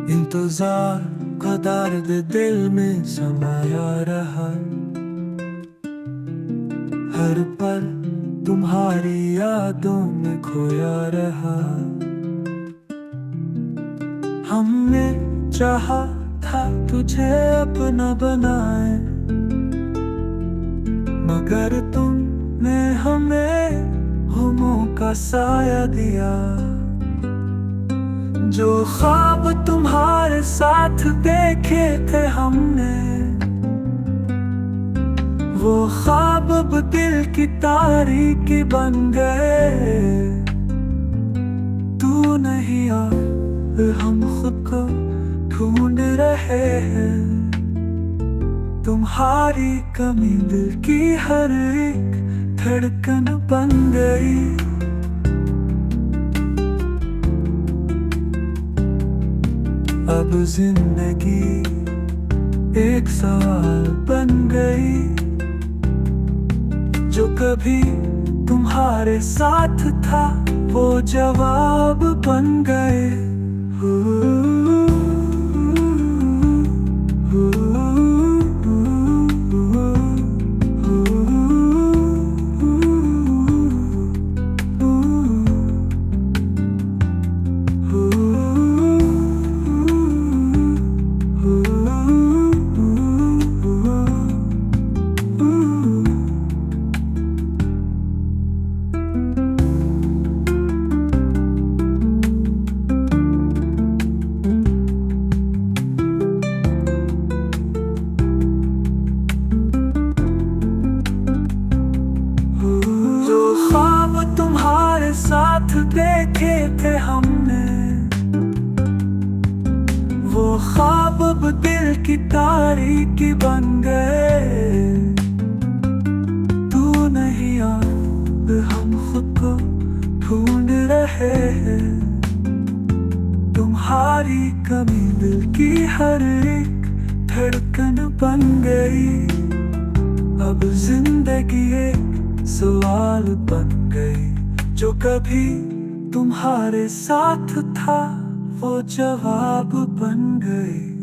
इंतजार का दर्द दिल में समाया रहा, हर पल तुम्हारी यादों में खोया रहा। हमने चाहा था तुझे अपना बनाए, मगर तुमने हमें गमों का साया दिया। जो ख्वाब तुम्हारे साथ देखे थे हमने, वो ख्वाब अब दिल की तारीकी बन गए। तू नहीं और हम खुद को ढूंढ रहे हैं, तुम्हारी कमी दिल की हर एक धड़कन बन गई। अब जिंदगी एक सवाल बन गई, जो कभी तुम्हारे साथ था वो जवाब बन गए। तुम्हारे साथ देखे थे हमने, वो ख्वाब अब दिल की तारीकी बन गए। तू नहीं और हम खुद को ढूंढ रहे हैं, तुम्हारी कमी दिल की हर एक धड़कन बन गई। अब जिंदगी एक सवाल बन गई, जो कभी तुम्हारे साथ था वो जवाब बन गई।